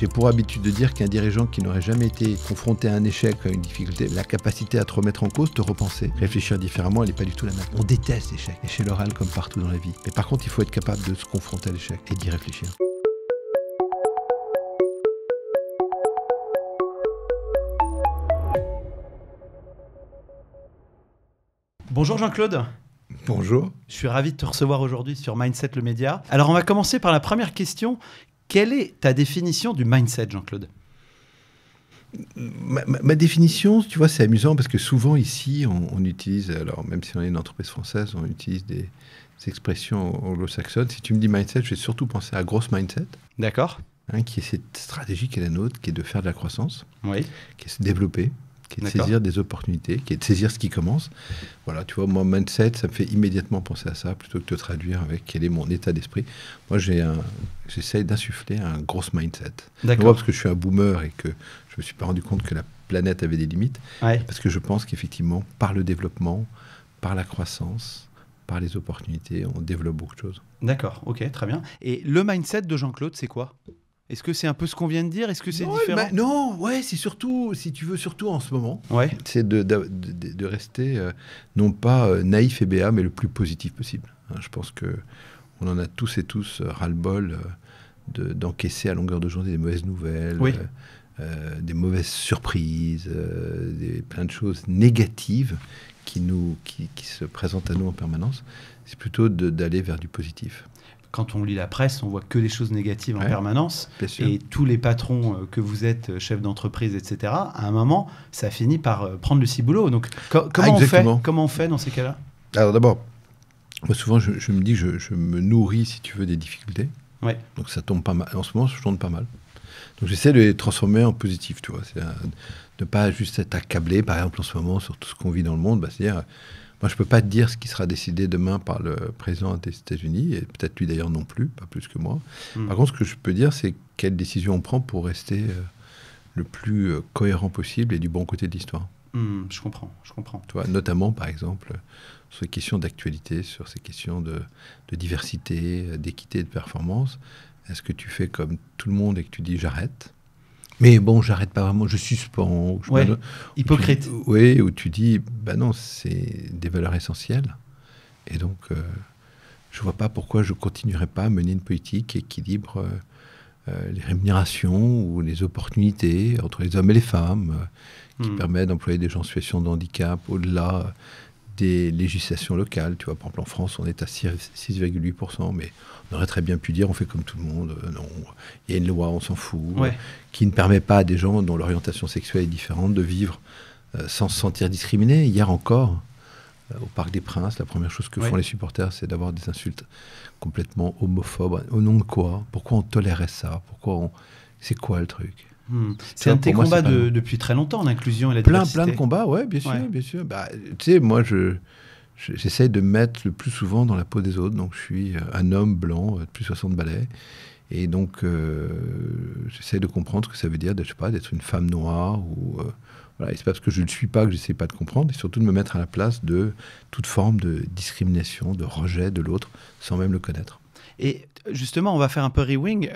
J'ai pour habitude de dire qu'un dirigeant qui n'aurait jamais été confronté à un échec, à une difficulté, la capacité à te remettre en cause, te repenser, réfléchir différemment, elle n'est pas du tout la même. On déteste l'échec, et chez l'oral comme partout dans la vie. Mais par contre, il faut être capable de se confronter à l'échec et d'y réfléchir. Bonjour Jean-Claude. Bonjour. Je suis ravi de te recevoir aujourd'hui sur Mindset le média. Alors on va commencer par la première question. Quelle est ta définition du mindset, Jean-Claude ? Ma définition, tu vois, c'est amusant parce que souvent ici, on utilise, alors même si on est une entreprise française, on utilise des expressions anglo-saxonnes. Si tu me dis mindset, je vais surtout penser à grosse mindset. D'accord. Qui est cette stratégie qui est la nôtre, qui est de faire de la croissance, Oui. qui est de se développer, qui est de saisir des opportunités, qui est de saisir ce qui commence. Voilà, tu vois, moi, mindset, ça me fait immédiatement penser à ça, plutôt que de traduire avec quel est mon état d'esprit. Moi, j'essaye d'insuffler un gros mindset. D'accord. Parce que je suis un boomer et que je me suis pas rendu compte que la planète avait des limites. Ouais. Parce que je pense qu'effectivement, par le développement, par la croissance, par les opportunités, on développe beaucoup de choses. D'accord, ok, très bien. Et le mindset de Jean-Claude, c'est quoi ? Est-ce que c'est un peu ce qu'on vient de dire ? Est-ce que c'est différent ? Non, ouais, c'est surtout, si tu veux, surtout en ce moment, ouais. c'est de rester non pas naïf et béat, mais le plus positif possible. Je pense qu'on en a tous et tous ras-le-bol d'encaisser à longueur de journée des mauvaises nouvelles, oui. Des mauvaises surprises, plein de choses négatives qui se présentent à nous en permanence. C'est plutôt d'aller vers du positif. Quand on lit la presse, on voit que des choses négatives en permanence. Et tous les patrons que vous êtes, chefs d'entreprise, etc., à un moment, ça finit par prendre le ciboulot. Donc, comment on fait dans ces cas-là ? Alors d'abord, moi souvent, je me dis, je me nourris, si tu veux, des difficultés. Ouais. Donc ça tombe pas mal. En ce moment, je tourne pas mal. Donc j'essaie de les transformer en positif, tu vois. C'est de ne pas juste être accablé, par exemple, en ce moment, sur tout ce qu'on vit dans le monde. C'est-à-dire... Moi, je ne peux pas te dire ce qui sera décidé demain par le président des États-Unis, et peut-être lui d'ailleurs non plus, pas plus que moi. Par contre, ce que je peux dire, c'est quelle décision on prend pour rester le plus cohérent possible et du bon côté de l'histoire. Je comprends. Tu vois, notamment, par exemple, sur ces questions d'actualité, sur ces questions de diversité, d'équité, de performance. Est-ce que tu fais comme tout le monde et que tu dis « j'arrête » ? Mais bon, j'arrête pas vraiment, je suspends. Hypocrite. Oui, où tu dis, bah non, c'est des valeurs essentielles. Et donc, je vois pas pourquoi je continuerai pas à mener une politique qui équilibre les rémunérations ou les opportunités entre les hommes et les femmes, qui permet d'employer des gens en situation de handicap au-delà des législations locales. Tu vois, par exemple, en France, on est à 6,8%, mais on aurait très bien pu dire, on fait comme tout le monde. Non, il y a une loi, on s'en fout, qui ne permet pas à des gens dont l'orientation sexuelle est différente de vivre sans se sentir discriminés. Hier encore, au Parc des Princes, la première chose que font les supporters, c'est d'avoir des insultes complètement homophobes. Au nom de quoi ? Pourquoi on tolérait ça ? C'est quoi le truc ? C'est un de tes combats depuis très longtemps, l'inclusion et la diversité. Plein de combats, ouais, bien sûr. Bah, tu sais, moi, j'essaie de me mettre le plus souvent dans la peau des autres. Donc, je suis un homme blanc de plus de 60 balais. Et donc, j'essaie de comprendre ce que ça veut dire d'être une femme noire. Voilà. Et c'est pas parce que je ne le suis pas que je n'essaie pas de comprendre. Et surtout de me mettre à la place de toute forme de discrimination, de rejet de l'autre, sans même le connaître. Et justement, on va faire un peu rewing,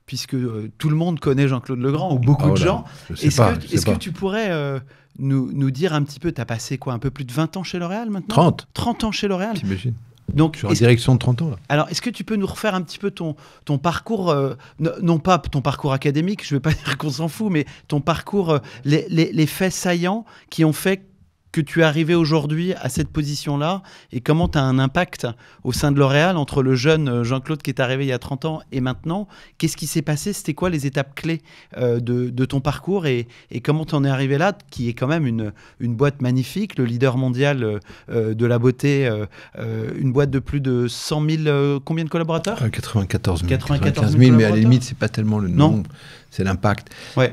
puisque tout le monde connaît Jean-Claude Legrand, ou beaucoup de gens. Est-ce que tu pourrais nous dire un petit peu, tu as passé quoi, un peu plus de 20 ans chez L'Oréal maintenant ? 30 ans chez L'Oréal ? T'imagines ? Donc, je suis en direction de 30 ans, là. Alors, est-ce que tu peux nous refaire un petit peu ton parcours, non pas ton parcours académique, je ne veux pas dire qu'on s'en fout, mais ton parcours, les faits saillants qui ont fait que tu es arrivé aujourd'hui à cette position-là, et comment tu as un impact au sein de L'Oréal entre le jeune Jean-Claude qui est arrivé il y a 30 ans et maintenant. Qu'est-ce qui s'est passé ? C'était quoi les étapes clés de ton parcours, et comment tu en es arrivé là, qui est quand même une boîte magnifique, le leader mondial de la beauté, une boîte de plus de 100 000, combien de collaborateurs ? 94 000. 95 000, mais à la limite, c'est pas tellement le nombre, c'est l'impact. Ouais.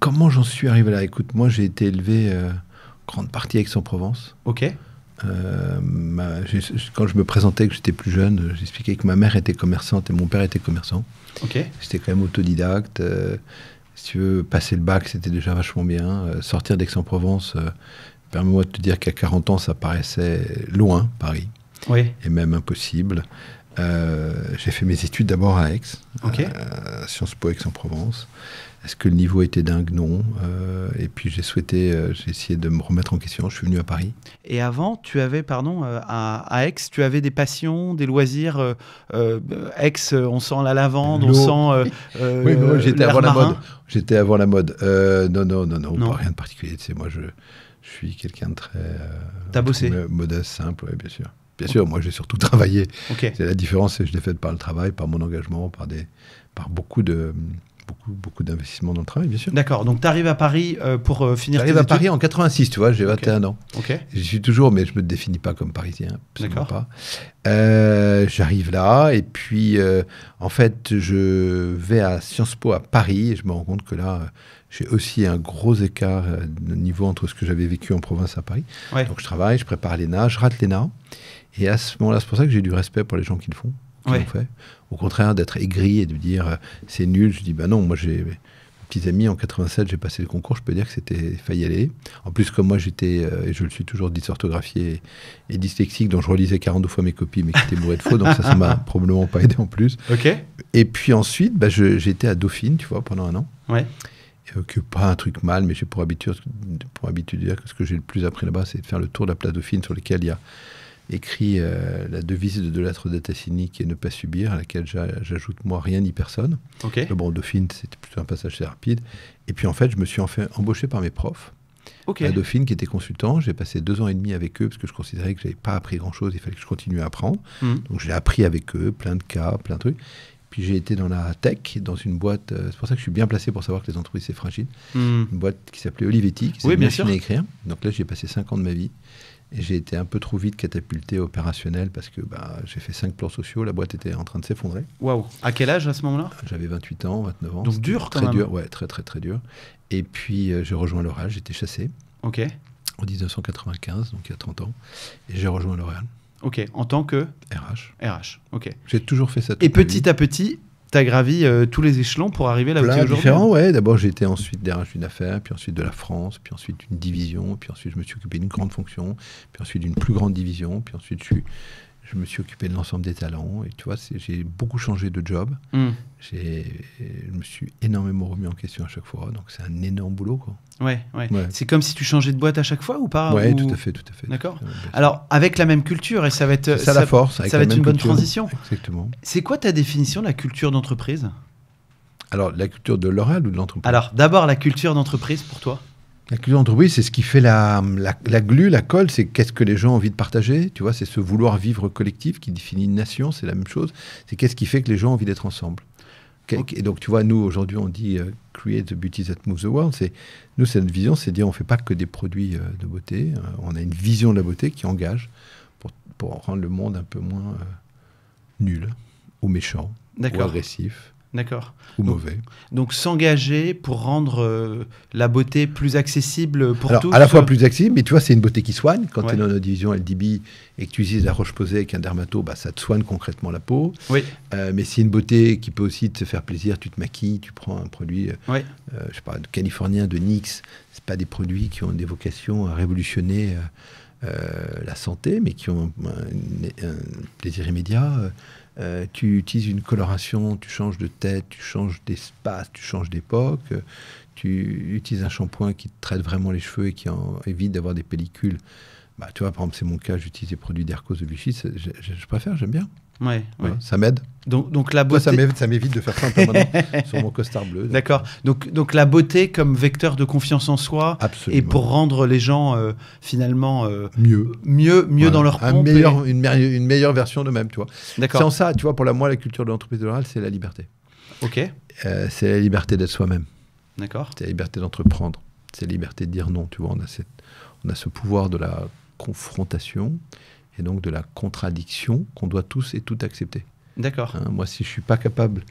Comment j'en suis arrivé là ? Écoute, moi, j'ai été élevé... grande partie Aix-en-Provence. Ok. Quand je me présentais, que j'étais plus jeune, j'expliquais que ma mère était commerçante et mon père était commerçant. Ok. J'étais quand même autodidacte. Si tu veux, passer le bac, c'était déjà vachement bien. Sortir d'Aix-en-Provence, permets-moi de te dire qu'à 40 ans, ça paraissait loin, Paris. Oui. Et même impossible. J'ai fait mes études d'abord à Aix, Ok. à Sciences Po Aix-en-Provence. Est-ce que le niveau était dingue? Non. Et puis j'ai essayé de me remettre en question. Je suis venu à Paris. Et avant, tu avais, pardon, à Aix, tu avais des passions, des loisirs. Aix, on sent la lavande, on L'eau. sent Oui, mais moi, j'étais l'air avant la marin. mode. J'étais avant la mode. Non, Non. pas rien de particulier. Tu sais, moi, je suis quelqu'un de très T'as bossé. modeste, simple, ouais, bien sûr. Bien sûr, moi, j'ai surtout travaillé. Ok. C'est la différence, c'est que je l'ai fait par le travail, par mon engagement, par beaucoup d'investissements dans le travail, bien sûr. D'accord. Donc, tu arrives à Paris pour finir tes J'arrive à études. Paris en 86, tu vois, j'ai Ok. 21 ans. Ok. J'y suis toujours, mais je me définis pas comme parisien, absolument D'accord. pas. J'arrive là, et puis, en fait, je vais à Sciences Po à Paris, et je me rends compte que là, j'ai aussi un gros écart de niveau entre ce que j'avais vécu en province à Paris. Ouais. Donc, je travaille, je prépare l'ENA, je rate l'ENA, et à ce moment-là, c'est pour ça que j'ai du respect pour les gens qui le font, qui Ouais. l'ont fait. Au contraire, d'être aigri et de dire c'est nul, je dis bah non, moi j'ai mes petits amis en 87, j'ai passé le concours, je peux dire que c'était failli aller. En plus, comme moi j'étais, et je le suis toujours, dysorthographié et dyslexique, donc je relisais 42 fois mes copies, mais qui étaient bourrées de faux, donc ça m'a probablement pas aidé en plus. Ok. Et puis ensuite, bah, j'étais à Dauphine, tu vois, pendant un an. Ouais. Que pas un truc mal, mais j'ai pour habitude de dire que ce que j'ai le plus appris là-bas, c'est de faire le tour de la place Dauphine, sur lequel il y a écrit la devise de De Lattre de Tassigny, qui est ne pas subir, à laquelle j'ajoute moi rien ni personne. Ok. Mais bon, Dauphine, c'était plutôt un passage assez rapide. Et puis en fait, je me suis embauché par mes profs Ok. à Dauphine, qui étaient consultants. J'ai passé 2 ans et demi avec eux, parce que je considérais que je n'avais pas appris grand-chose, il fallait que je continue à apprendre. Mhm. Donc j'ai appris avec eux, plein de cas, plein de trucs. Puis j'ai été dans la tech, dans une boîte, c'est pour ça que je suis bien placé pour savoir que les entreprises, c'est fragile. Mhm. Une boîte qui s'appelait Olivetti, qui Oui, s'est bien machine sûr. à écrire. Donc là, j'ai passé 5 ans de ma vie. Et j'ai été un peu trop vite catapulté opérationnel parce que j'ai fait 5 plans sociaux, la boîte était en train de s'effondrer. Waouh. À quel âge à ce moment-là? J'avais 28 ans, 29 ans. Donc C'était dur, quand très même. dur, ouais, très très très dur. Et puis j'ai rejoint L'Oréal, j'étais chassé Ok. en 1995, donc il y a 30 ans. Et j'ai rejoint L'Oréal, Ok. En tant que RH. RH. Ok. J'ai toujours fait ça. Et toute ma vie. petit à petit, tu as gravi tous les échelons pour arriver là où tu es Plein aujourd'hui. différents, ouais. D'abord, j'ai été ensuite DRH d'une affaire, puis ensuite de la France, puis ensuite d'une division, puis ensuite je me suis occupé d'une grande fonction, puis ensuite d'une plus grande division, puis ensuite je me suis occupé de l'ensemble des talents. Et tu vois, j'ai beaucoup changé de job. Mhm. Je me suis énormément remis en question à chaque fois. Donc c'est un énorme boulot, quoi. Ouais, ouais. Ouais. C'est comme si tu changeais de boîte à chaque fois ou pas? Ouais, ou- tout à fait, tout à fait. D'accord. Tout à fait, bien sûr. Alors, avec la même culture, et ça va être. C'est ça la force. avec ça la va être même une bonne culture. transition. Exactement. C'est quoi ta définition de la culture d'entreprise? Alors, la culture de L'Oréal ou de l'entreprise? Alors, d'abord, la culture d'entreprise pour toi. La culture d'entreprise, c'est ce qui fait la glue, la colle, c'est qu'est-ce que les gens ont envie de partager. Tu vois, c'est ce vouloir vivre collectif qui définit une nation, c'est la même chose. C'est qu'est-ce qui fait que les gens ont envie d'être ensemble. Ok. Et donc, tu vois, nous, aujourd'hui, on dit create the beauty that moves the world. Nous, c'est notre vision, c'est dire on ne fait pas que des produits de beauté. On a une vision de la beauté qui engage pour rendre le monde un peu moins nul ou méchant ou D'accord. agressif D'accord. ou Donc, mauvais. Donc, s'engager pour rendre la beauté plus accessible pour Alors, tous. à la fois plus accessible, mais tu vois, c'est une beauté qui soigne. Quand Ouais. tu es dans notre division LDB et que tu utilises la roche-posay avec un dermato, ça te soigne concrètement la peau. Oui. Mais c'est une beauté qui peut aussi te faire plaisir. Tu te maquilles, tu prends un produit, Ouais. je sais pas, californien de NYX. C'est pas des produits qui ont des vocations à révolutionner la santé, mais qui ont un plaisir immédiat. Tu utilises une coloration, tu changes de tête, tu changes d'espace, tu changes d'époque. Tu utilises un shampoing qui te traite vraiment les cheveux et qui évite d'avoir des pellicules. Tu vois, par exemple, c'est mon cas, j'utilise des produits d'Hercos de Vichy. Je préfère, j'aime bien. Ouais. Voilà, ça m'aide. Donc la Moi, beauté. ça m'évite de faire ça en permanence sur mon costard bleu. D'accord. Donc la beauté comme vecteur de confiance en soi Absolument. et pour rendre les gens finalement mieux. mieux Voilà. dans leur pompe. Une meilleure version d'eux-mêmes, tu vois. D'accord. Sans ça, tu vois, pour moi, la culture de l'entreprise de L'Oréal, c'est la liberté. Ok. C'est la liberté d'être soi-même. D'accord. C'est la liberté d'entreprendre. C'est la liberté de dire non. Tu vois, on a ce pouvoir de la confrontation et donc de la contradiction qu'on doit tous et toutes accepter. D'accord. Hein, moi, si je suis pas capable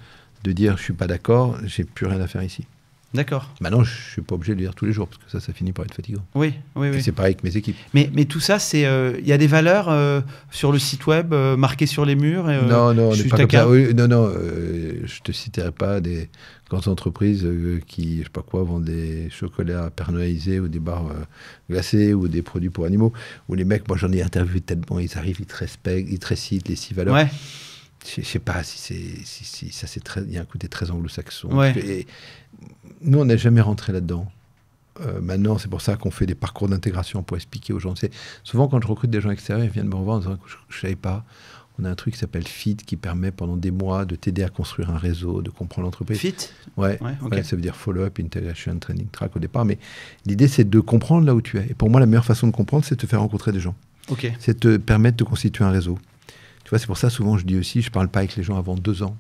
de dire je suis pas d'accord, j'ai plus rien à faire ici. D'accord. Maintenant, je suis pas obligé de le dire tous les jours parce que ça finit par être fatigant. Oui. Et c'est pareil avec mes équipes. Mais tout ça, c'est il y a des valeurs sur le site web marquées sur les murs. Non, on n'est juste pas à comme ça. cas. Oui, je te citerai pas des grandes entreprises qui, je sais pas quoi, vendent des chocolats personnalisés ou des barres glacées ou des produits pour animaux. Où les mecs, moi j'en ai interviewé tellement, ils arrivent, ils te respectent, ils te récitent les 6 valeurs. Ouais. Je sais pas si ça c'est très. Il y a un côté très anglo-saxon. Ouais. Et nous, on n'est jamais rentré là-dedans. Maintenant, c'est pour ça qu'on fait des parcours d'intégration pour expliquer aux gens. Souvent, quand je recrute des gens extérieurs, ils viennent me revoir en disant que je ne savais pas. On a un truc qui s'appelle FIT qui permet pendant des mois de t'aider à construire un réseau, de comprendre l'entreprise. FIT. Ouais, okay. Ouais, ça veut dire Follow-up, Integration, Training Track au départ. Mais l'idée, c'est de comprendre là où tu es. Et pour moi, la meilleure façon de comprendre, c'est de te faire rencontrer des gens. Okay. C'est de te permettre de constituer un réseau. Tu vois, c'est pour ça, souvent, je dis aussi, je ne parle pas avec les gens avant 2 ans.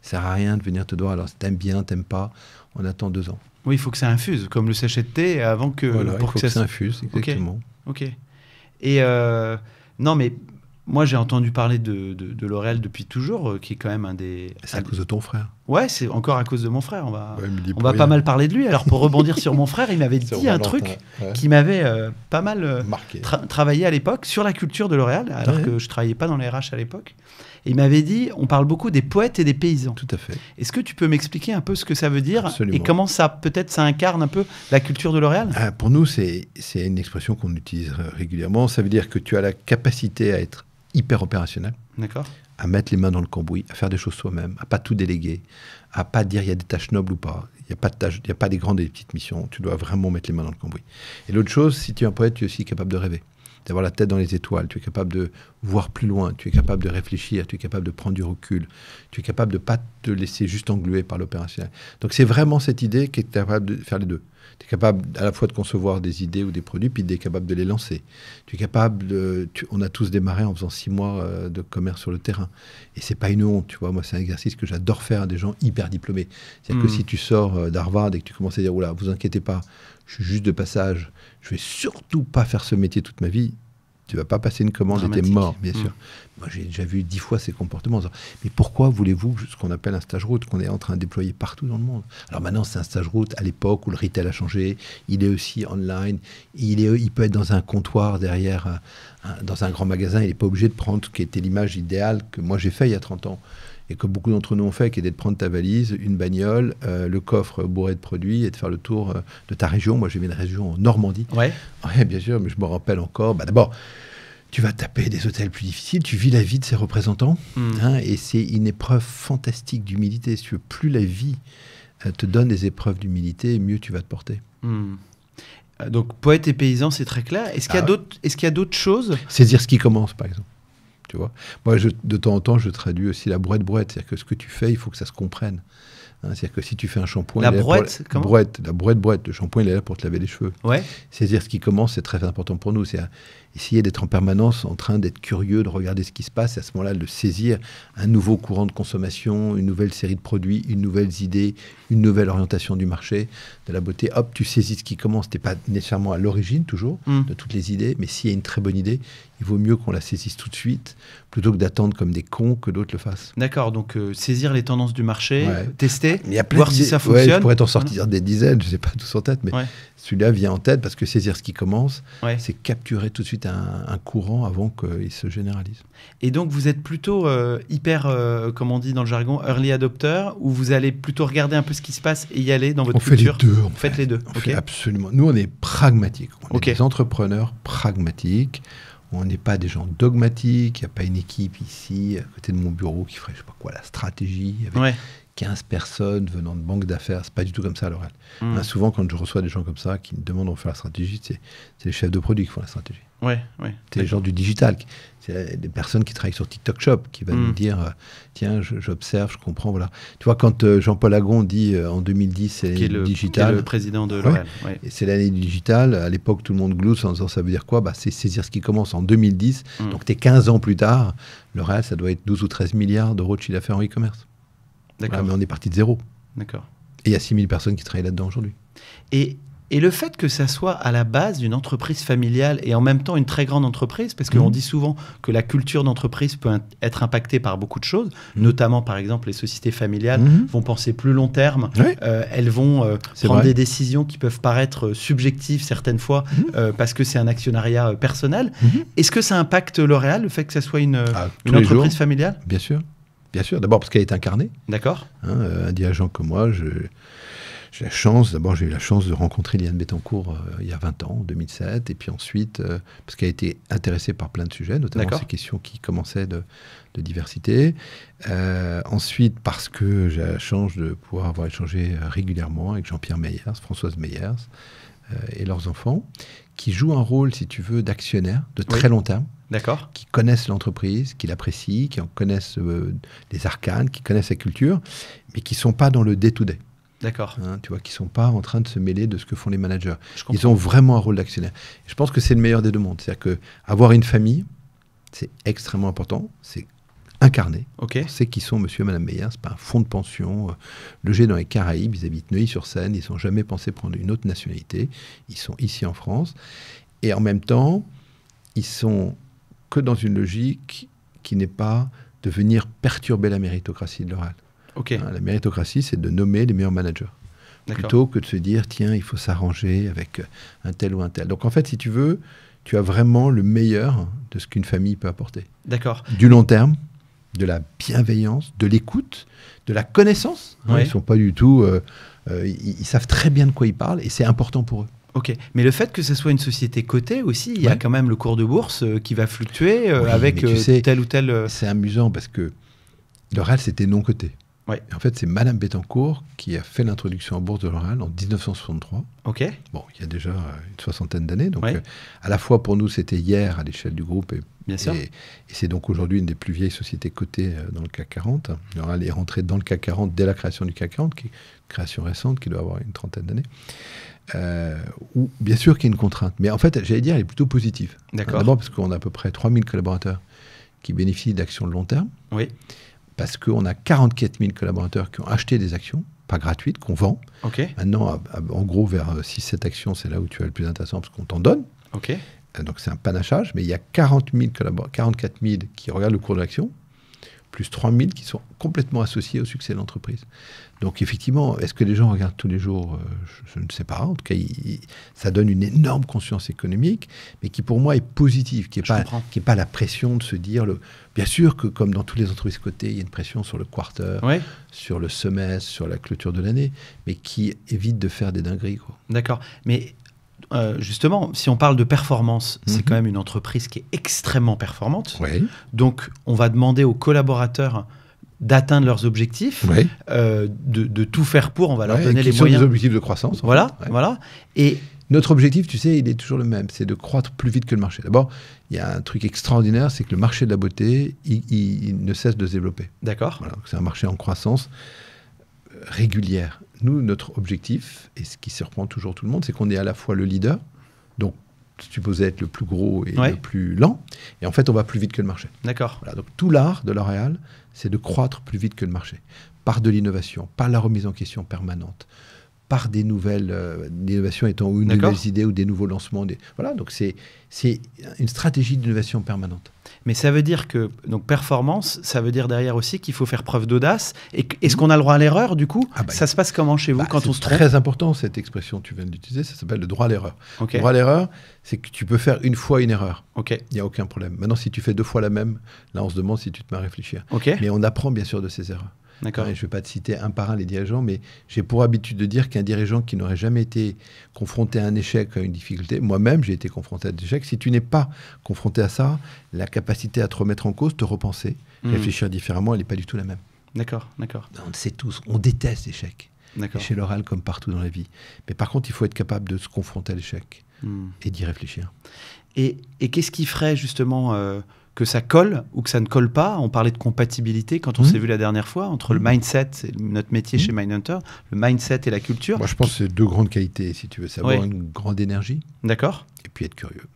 Ça ne sert à rien de venir te dire, alors, si t'aimes bien, t'aimes pas, on attend 2 ans. Oui, il faut que ça infuse, comme le sachet de thé, avant que... Voilà, il faut que ça infuse, exactement. Ok. Et non, mais moi, j'ai entendu parler de L'Oréal depuis toujours, qui est quand même un des... C'est à cause de ton frère. Ouais, c'est encore à cause de mon frère. On va pas mal parler de lui. Alors, pour rebondir sur mon frère, il m'avait dit un truc qui m'avait pas mal travaillé à l'époque sur la culture de L'Oréal, alors que je travaillais pas dans les RH à l'époque. Et il m'avait dit, on parle beaucoup des poètes et des paysans. Tout à fait. Est-ce que tu peux m'expliquer un peu ce que ça veut dire? Absolument. Et comment ça, peut-être, ça incarne un peu la culture de L'Oréal? Pour nous, c'est une expression qu'on utilise régulièrement. Ça veut dire que tu as la capacité à être hyper opérationnel. D'accord. À mettre les mains dans le cambouis, à faire des choses soi-même, à pas tout déléguer, à pas dire il y a des tâches nobles ou pas. Il n'y a pas de tâches, il n'y a pas des grandes et des petites missions. Tu dois vraiment mettre les mains dans le cambouis. Et l'autre chose, si tu es un poète, tu es aussi capable de rêver, d'avoir la tête dans les étoiles. Tu es capable de voir plus loin, tu es capable de réfléchir, tu es capable de prendre du recul, tu es capable de ne pas te laisser juste engluer par l'opérationnel. Donc c'est vraiment cette idée qui est capable de faire les deux. Tu es capable à la fois de concevoir des idées ou des produits, puis tu es capable de les lancer. Tu es capable de... on a tous démarré en faisant 6 mois de commerce sur le terrain. Et c'est pas une honte, tu vois. Moi, c'est un exercice que j'adore faire à des gens hyper diplômés. C'est-à-dire que si tu sors d'Harvard et que tu commences à dire, oula, vous inquiétez pas, je suis juste de passage, je vais surtout pas faire ce métier toute ma vie. Tu vas pas passer une commande et t'es mort, bien sûr. Moi, j'ai déjà vu 10 fois ces comportements. Mais pourquoi voulez-vous ce qu'on appelle un stage route, qu'on est en train de déployer partout dans le monde? Alors maintenant, c'est un stage route à l'époque où le retail a changé. Il est aussi online. Il peut être dans un comptoir derrière, dans un grand magasin. Il n'est pas obligé de prendre ce qui était l'image idéale que moi j'ai fait il y a 30 ans. Et que beaucoup d'entre nous ont fait, qui est de prendre ta valise, une bagnole, le coffre bourré de produits et de faire le tour de ta région. Moi, j'ai vu une région en Normandie. Ouais, bien sûr, mais je me rappelle encore. D'abord, tu vas taper des hôtels plus difficiles, tu vis la vie de ses représentants, et c'est une épreuve fantastique d'humilité. Si tu veux, plus la vie te donne des épreuves d'humilité, mieux tu vas te porter. Donc, poète et paysan, c'est très clair. Est-ce qu'il y a d'autres choses? Saisir ce qui commence, par exemple. Tu vois, moi, de temps en temps, je traduis aussi la brouette-brouette. C'est-à-dire que ce que tu fais, il faut que ça se comprenne. C'est-à-dire que si tu fais un shampoing... La brouette, comment ? La brouette. Le shampoing, il est là pour te laver les cheveux. Ouais. Saisir ce qui commence, c'est très important pour nous. C'est essayer d'être en permanence en train d'être curieux, de regarder ce qui se passe, et à ce moment-là, de saisir un nouveau courant de consommation, une nouvelle série de produits, une nouvelle idée, une nouvelle orientation du marché, de la beauté. Hop, tu saisis ce qui commence. Tu n'es pas nécessairement à l'origine, toujours, de toutes les idées, mais s'il y a une très bonne idée, il vaut mieux qu'on la saisisse tout de suite, plutôt que d'attendre comme des cons que d'autres le fassent. D'accord, donc saisir les tendances du marché, tester, il y a voir si ça fonctionne. Je pourrais t'en sortir des dizaines, je ne sais pas tous en tête, mais celui-là vient en tête parce que saisir ce qui commence, c'est capturer tout de suite un courant avant qu'il se généralise. Et donc vous êtes plutôt hyper, comme on dit dans le jargon, early adopter, ou vous allez plutôt regarder un peu ce qui se passe et y aller dans votre culture? On fait les deux. Vous faites les deux. On fait absolument. Nous, on est pragmatiques. On est des entrepreneurs pragmatiques. On n'est pas des gens dogmatiques. Il n'y a pas une équipe ici, à côté de mon bureau, qui ferait, je sais pas quoi, la stratégie, avec 15 personnes venant de banques d'affaires. C'est pas du tout comme ça à L'Oréal. Souvent, quand je reçois des gens comme ça qui me demandent de faire la stratégie, c'est les chefs de produit qui font la stratégie. C'est les gens du digital. C'est des personnes qui travaillent sur TikTok Shop qui vont nous dire tiens, j'observe, je comprends, voilà. Tu vois, quand Jean-Paul Agon dit en 2010 c'est l'année du digital, qui est le président de L'Oréal. Et c'est l'année du digital. À l'époque, tout le monde glousse en disant ça veut dire quoi? C'est saisir ce qui commence en 2010. Donc, t'es 15 ans plus tard. L'Oréal, ça doit être 12 ou 13 milliards d'euros de chiffre d'affaires en e-commerce. D'accord. Voilà, mais on est parti de zéro. D'accord. Et il y a 6000 personnes qui travaillent là-dedans aujourd'hui. Et le fait que ça soit à la base d'une entreprise familiale et en même temps une très grande entreprise, parce qu'on dit souvent que la culture d'entreprise peut être impactée par beaucoup de choses, notamment par exemple les sociétés familiales vont penser plus long terme, elles vont prendre des décisions qui peuvent paraître subjectives certaines fois parce que c'est un actionnariat personnel. Est-ce que ça impacte L'Oréal, le fait que ça soit une entreprise familiale? Bien sûr. Bien sûr, d'abord parce qu'elle est incarnée. D'accord. Un dirigeant comme moi, J'ai la chance, d'abord j'ai eu la chance de rencontrer Liane Bettencourt il y a 20 ans, en 2007, et puis ensuite, parce qu'elle a été intéressée par plein de sujets, notamment ces questions qui commençaient de diversité. Ensuite, parce que j'ai la chance de pouvoir avoir échangé régulièrement avec Jean-Pierre Meyers, Françoise Meyers, et leurs enfants, qui jouent un rôle, si tu veux, d'actionnaire de très long terme. D'accord. Qui connaissent l'entreprise, qui l'apprécient, qui en connaissent les arcanes, qui connaissent la culture, mais qui ne sont pas dans le day-to-day. D'accord. Tu vois, qui ne sont pas en train de se mêler de ce que font les managers. Ils ont vraiment un rôle d'actionnaire. Je pense que c'est le meilleur des deux mondes. C'est-à-dire qu'avoir une famille, c'est extrêmement important. C'est incarné. Okay. On sait qui sont monsieur et madame Meyers. Ce n'est pas un fonds de pension logé dans les Caraïbes. Ils habitent Neuilly-sur-Seine. Ils n'ont jamais pensé prendre une autre nationalité. Ils sont ici en France. Et en même temps, ils sont que dans une logique qui n'est pas de venir perturber la méritocratie de l'oral. Okay. La méritocratie, c'est de nommer les meilleurs managers. Plutôt que de se dire, tiens, il faut s'arranger avec un tel ou un tel. Donc en fait, si tu veux, tu as vraiment le meilleur de ce qu'une famille peut apporter. D'accord. Du long terme, de la bienveillance, de l'écoute, de la connaissance. Ouais. Ils ne sont pas du tout... ils savent très bien de quoi ils parlent et c'est important pour eux. Ok, mais le fait que ce soit une société cotée aussi, il y a quand même le cours de bourse qui va fluctuer avec tel ou tel... C'est amusant parce que L'Oréal, c'était non coté. Ouais. En fait, c'est Madame Bettencourt qui a fait l'introduction en bourse de L'Oréal en 1963. Ok. Bon, il y a déjà une soixantaine d'années. Donc, à la fois pour nous, c'était hier à l'échelle du groupe. Bien sûr. Et c'est donc aujourd'hui une des plus vieilles sociétés cotées dans le CAC 40. L'Oréal est rentré dans le CAC 40 dès la création du CAC 40, qui est une création récente, qui doit avoir une trentaine d'années. Où, bien sûr qu'il y a une contrainte. Mais en fait, j'allais dire, elle est plutôt positive. D'accord. D'abord parce qu'on a à peu près 3000 collaborateurs qui bénéficient d'actions de long terme. Oui. Parce qu'on a 44 000 collaborateurs qui ont acheté des actions, pas gratuites, qu'on vend. Okay. Maintenant, en gros, vers 6-7 actions, c'est là où tu as le plus intéressant parce qu'on t'en donne. Okay. Donc c'est un panachage, mais il y a 44 000 qui regardent le cours de l'action, plus 3 000 qui sont complètement associés au succès de l'entreprise. Donc effectivement, est-ce que les gens regardent tous les jours? Je ne sais pas. En tout cas, ça donne une énorme conscience économique, mais qui pour moi est positive, qui n'est pas la pression de se dire... Bien sûr que comme dans toutes les entreprises cotées, il y a une pression sur le quarter, sur le semestre, sur la clôture de l'année, mais qui évite de faire des dingueries. D'accord. Mais justement, si on parle de performance, c'est quand même une entreprise qui est extrêmement performante. Oui. Donc, on va demander aux collaborateurs d'atteindre leurs objectifs, de tout faire pour, on va leur donner les moyens. Des objectifs de croissance. Voilà, voilà. Et notre objectif, tu sais, il est toujours le même, c'est de croître plus vite que le marché. D'abord, il y a un truc extraordinaire, c'est que le marché de la beauté, il ne cesse de se développer. D'accord. Voilà, c'est un marché en croissance régulière. Nous, notre objectif, et ce qui surprend toujours tout le monde, c'est qu'on est à la fois le leader, donc supposé être le plus gros et le plus lent, et en fait, on va plus vite que le marché. D'accord. Voilà, donc tout l'art de L'Oréal, c'est de croître plus vite que le marché, par de l'innovation, par la remise en question permanente, par des nouvelles innovations étant ou des nouvelles idées ou des nouveaux lancements. Voilà, donc c'est une stratégie d'innovation permanente. Mais ça veut dire que, donc performance, ça veut dire derrière aussi qu'il faut faire preuve d'audace. Et est-ce qu'on a le droit à l'erreur, du coup? Ça se passe comment chez vous quand on se trompe? C'est très important, cette expression que tu viens d'utiliser, ça s'appelle le droit à l'erreur. Okay. Le droit à l'erreur, c'est que tu peux faire une fois une erreur. Okay. Il n'y a aucun problème. Maintenant, si tu fais 2 fois la même, là, on se demande si tu te mets à réfléchir. Okay. Mais on apprend bien sûr de ces erreurs. D'accord. Je ne vais pas te citer un par un les dirigeants, mais j'ai pour habitude de dire qu'un dirigeant qui n'aurait jamais été confronté à un échec, à une difficulté, moi-même j'ai été confronté à des échecs, si tu n'es pas confronté à ça, la capacité à te remettre en cause, te repenser, réfléchir différemment, elle n'est pas du tout la même. D'accord, d'accord. On le sait tous, on déteste l'échec. Chez L'Oréal comme partout dans la vie. Mais par contre, il faut être capable de se confronter à l'échec et d'y réfléchir. Et qu'est-ce qui ferait justement... que ça colle ou que ça ne colle pas? On parlait de compatibilité quand on s'est vu la dernière fois, entre le mindset, c'est notre métier chez Mindhunter, le mindset et la culture. Moi, je pense que c'est 2 grandes qualités, si tu veux. C'est avoir une grande énergie. D'accord. Et puis être curieux.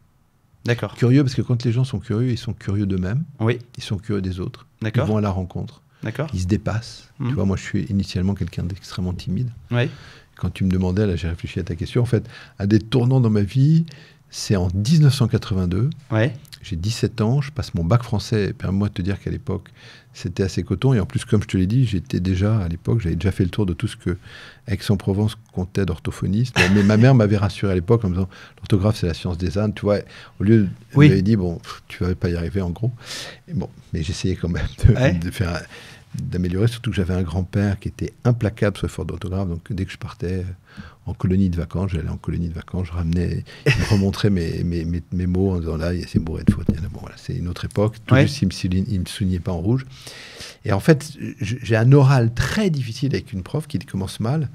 D'accord. Curieux parce que quand les gens sont curieux, ils sont curieux d'eux-mêmes. Oui. Ils sont curieux des autres. D'accord. Ils vont à la rencontre. D'accord. Ils se dépassent. Tu vois, moi, je suis initialement quelqu'un d'extrêmement timide. Oui. Quand tu me demandais, là, j'ai réfléchi à ta question. En fait, un des tournants dans ma vie, c'est en 1982. Ouais. J'ai 17 ans, je passe mon bac français. Permets-moi de te dire qu'à l'époque, c'était assez coton. Et en plus, comme je te l'ai dit, j'étais déjà, à l'époque, j'avais déjà fait le tour de tout ce que Aix-en-Provence comptait d'orthophoniste. Mais ma mère m'avait rassuré à l'époque en me disant, l'orthographe, c'est la science des ânes. Tu vois, au lieu, elle m'avait dit, bon, tu ne vas pas y arriver, en gros. Et bon, mais j'essayais quand même de faire d'améliorer, surtout que j'avais un grand-père qui était implacable sur les fautes d'orthographe. Donc, dès que je partais en colonie de vacances, j'allais en colonie de vacances, je ramenais, il me remontrait mes mots en disant là, c'est bourré de fautes. Bon, voilà, c'est une autre époque. Tout juste, il me soulignait pas en rouge. Et en fait, j'ai un oral très difficile avec une prof qui commence mal.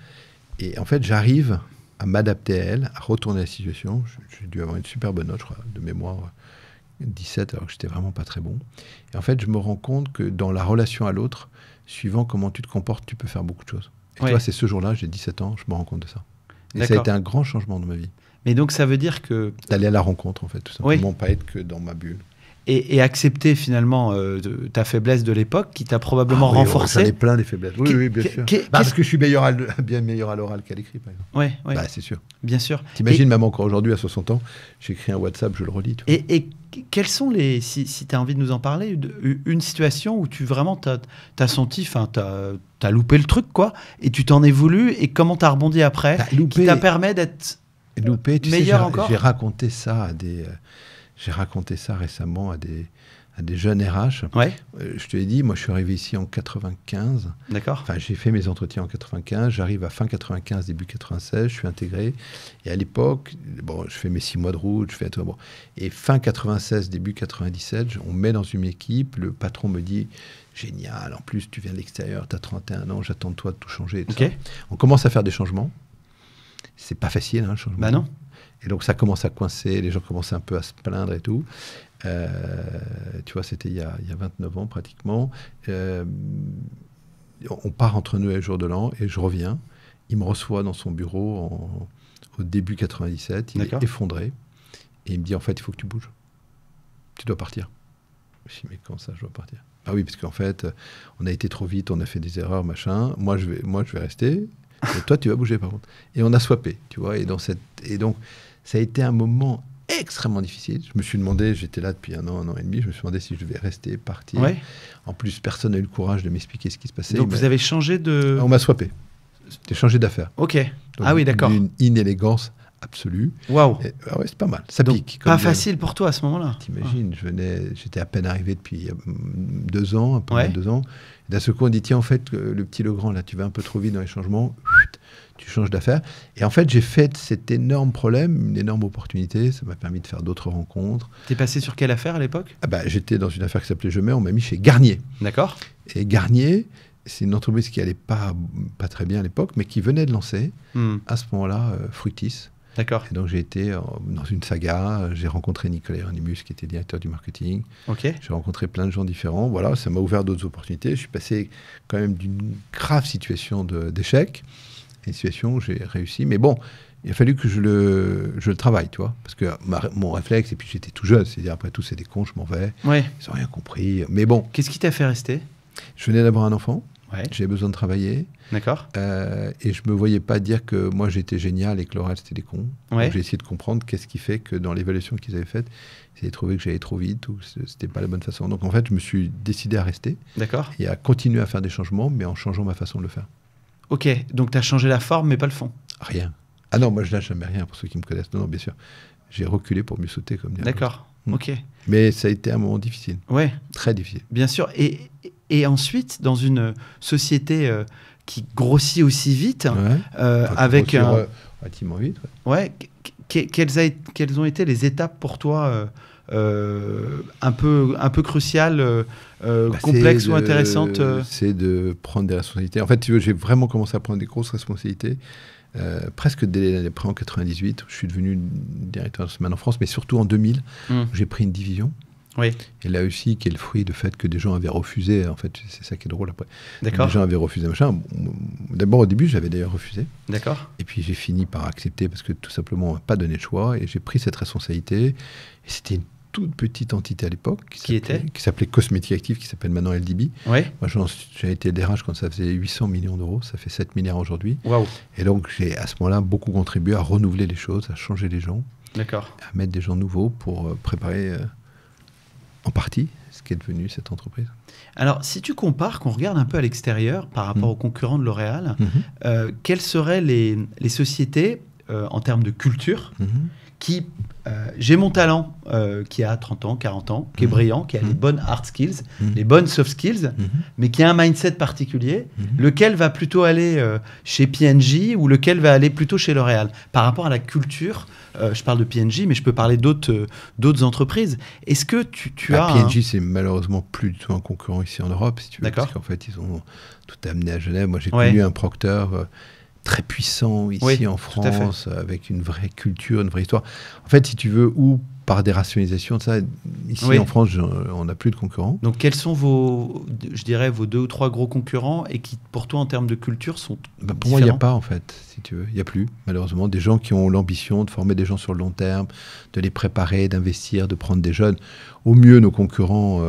Et en fait, j'arrive à m'adapter à elle, à retourner la situation. J'ai dû avoir une super bonne note, je crois, de mémoire, 17, alors que j'étais vraiment pas très bon. Et en fait, je me rends compte que dans la relation à l'autre, suivant comment tu te comportes, tu peux faire beaucoup de choses. Et tu vois, c'est ce jour-là, j'ai 17 ans, je me rends compte de ça. Et ça a été un grand changement dans ma vie. Mais donc, ça veut dire que... D'aller à la rencontre, en fait, tout simplement, pas être que dans ma bulle. Et accepter finalement ta faiblesse de l'époque qui t'a probablement renforcé. J'en ai plein des faiblesses. Oui, bien sûr. Parce que je suis bien meilleur à l'oral qu'à l'écrit, par exemple. Oui. Bah, c'est sûr. Bien sûr. T'imagines, même encore aujourd'hui, à 60 ans, j'écris un WhatsApp, je le relis. Et quelles sont les... Si tu as envie de nous en parler, une situation où tu vraiment t'as senti, t'as loupé le truc, quoi, et tu t'en es voulu, et comment t'as rebondi après, qui t'a permis d'être meilleur encore. J'ai raconté ça à des... J'ai raconté ça récemment à des jeunes RH. Ouais. Je te l'ai dit, moi je suis arrivé ici en 95. D'accord. Enfin, j'ai fait mes entretiens en 95. J'arrive à fin 95, début 96. Je suis intégré. Et à l'époque, bon, je fais mes 6 mois de route. Je fais tout. Bon. Et fin 96, début 97, on me met dans une équipe. Le patron me dit génial. En plus, tu viens de l'extérieur. Tu as 31 ans. J'attends de toi de tout changer. Et tout ça. On commence à faire des changements. C'est pas facile, le changement. Bah non. Et donc, ça commence à coincer, les gens commencent un peu à se plaindre et tout. Tu vois, c'était il y a 29 ans pratiquement. On part entre Noël et le jour de l'an et je reviens. Il me reçoit dans son bureau au début 97. Il est effondré. Et il me dit, en fait, il faut que tu bouges. Tu dois partir. Je dis, mais comment ça, je dois partir? Ah oui, parce qu'en fait, on a été trop vite, on a fait des erreurs, machin. Moi, je vais rester. Et toi, tu vas bouger, par contre. Et on a swappé, tu vois. Et donc, ça a été un moment extrêmement difficile. Je me suis demandé, j'étais là depuis un an et demi, je me suis demandé si je devais rester, partir. Ouais. En plus, personne n'a eu le courage de m'expliquer ce qui se passait. Donc, vous avez changé de... On m'a swappé. J'ai changé d'affaires. Ok. Donc, oui, d'accord. D'une inélégance absolue. Waouh. Ah ouais, c'est pas mal. Ça pique. Pas facile pour toi à ce moment-là. T'imagines, j'étais à peine arrivé depuis 2 ans, un peu moins de 2 ans. D'un seul coup, on dit, tiens, en fait, le petit Legrand, là, tu vas un peu trop vite dans les changements. Tu changes d'affaires. Et en fait, j'ai fait cet énorme problème, une énorme opportunité. Ça m'a permis de faire d'autres rencontres. T'es passé sur quelle affaire à l'époque? J'étais dans une affaire qui s'appelait Je mets. On m'a mis chez Garnier. D'accord. Et Garnier, c'est une entreprise qui allait pas très bien à l'époque, mais qui venait de lancer, à ce moment-là, Fructis. D'accord. Et donc, j'ai été dans une saga. J'ai rencontré Nicolas Hieronymus, qui était directeur du marketing. Ok. J'ai rencontré plein de gens différents. Voilà, ça m'a ouvert d'autres opportunités. Je suis passé quand même d'une grave situation d'échec. Une situation où j'ai réussi. Mais bon, il a fallu que je le travaille, tu vois. Parce que mon réflexe, et puis j'étais tout jeune, c'est-à-dire après tout, c'est des cons, je m'en vais. Ouais. Ils n'ont rien compris. Mais bon. Qu'est-ce qui t'a fait rester? Je venais d'avoir un enfant. Ouais. J'avais besoin de travailler. D'accord. Et je ne me voyais pas dire que moi, j'étais génial et que le reste, c'était des cons. Ouais. Donc j'ai essayé de comprendre qu'est-ce qui fait que dans l'évaluation qu'ils avaient faite, ils avaient trouvé que j'allais trop vite ou que ce n'était pas la bonne façon. Donc en fait, je me suis décidé à rester. D'accord. Et à continuer à faire des changements, mais en changeant ma façon de le faire. Ok, donc tu as changé la forme, mais pas le fond. Rien. Ah non, moi je lâche jamais rien pour ceux qui me connaissent. Non, bien sûr. J'ai reculé pour mieux sauter comme dit. D'accord, ok. Mais ça a été un moment difficile. Ouais. Très difficile. Bien sûr. Et ensuite, dans une société qui grossit aussi vite, avec un... relativement vite. Ouais. Quelles ont été les étapes pour toi un peu cruciales, complexes ou intéressantes C'est de prendre des responsabilités. En fait, tu veux, j'ai vraiment commencé à prendre des grosses responsabilités. Presque dès l'année après, en 98, je suis devenu directeur de semaine en France, mais surtout en 2000, j'ai pris une division. Oui. Et là aussi, qui est le fruit du fait que des gens avaient refusé. En fait, c'est ça qui est drôle après. D'accord. Des gens avaient refusé machin. D'abord, au début, j'avais d'ailleurs refusé. D'accord. Et puis, j'ai fini par accepter parce que tout simplement, on m'a pas donné le choix. Et j'ai pris cette responsabilité. Et c'était une toute petite entité à l'époque qui s'appelait Cosmétique Active, qui s'appelle maintenant LDB. Oui. Moi, j'ai été DRH quand ça faisait 800 millions d'euros. Ça fait 7 milliards aujourd'hui. Waouh. Et donc, j'ai à ce moment-là beaucoup contribué à renouveler les choses, à changer les gens. D'accord. À mettre des gens nouveaux pour préparer... en partie, ce qui est devenu cette entreprise. Alors, si tu compares, qu'on regarde un peu à l'extérieur par rapport aux concurrents de L'Oréal, quelles seraient les sociétés en termes de culture, qui, j'ai mon talent qui a 30 ans, 40 ans, qui est brillant, qui a les bonnes hard skills, les bonnes soft skills, mais qui a un mindset particulier, lequel va plutôt aller chez P&G ou lequel va aller plutôt chez L'Oréal. Par rapport à la culture, je parle de P&G, mais je peux parler d'autres entreprises. Est-ce que tu as... P&G, c'est malheureusement plus du tout un concurrent ici en Europe, si tu veux. D'accord. Parce qu'en fait, ils ont tout amené à Genève. Moi, j'ai connu un Procter... très puissant ici en France, avec une vraie culture, une vraie histoire. En fait, si tu veux, ou par des rationalisations de ça, ici en France, on n'a plus de concurrents. Donc, quels sont vos 2 ou 3 gros concurrents et qui, pour toi, en termes de culture, sont pour moi, il n'y a pas, en fait, si tu veux. Il n'y a plus, malheureusement, des gens qui ont l'ambition de former des gens sur le long terme, de les préparer, d'investir, de prendre des jeunes. Au mieux, nos concurrents...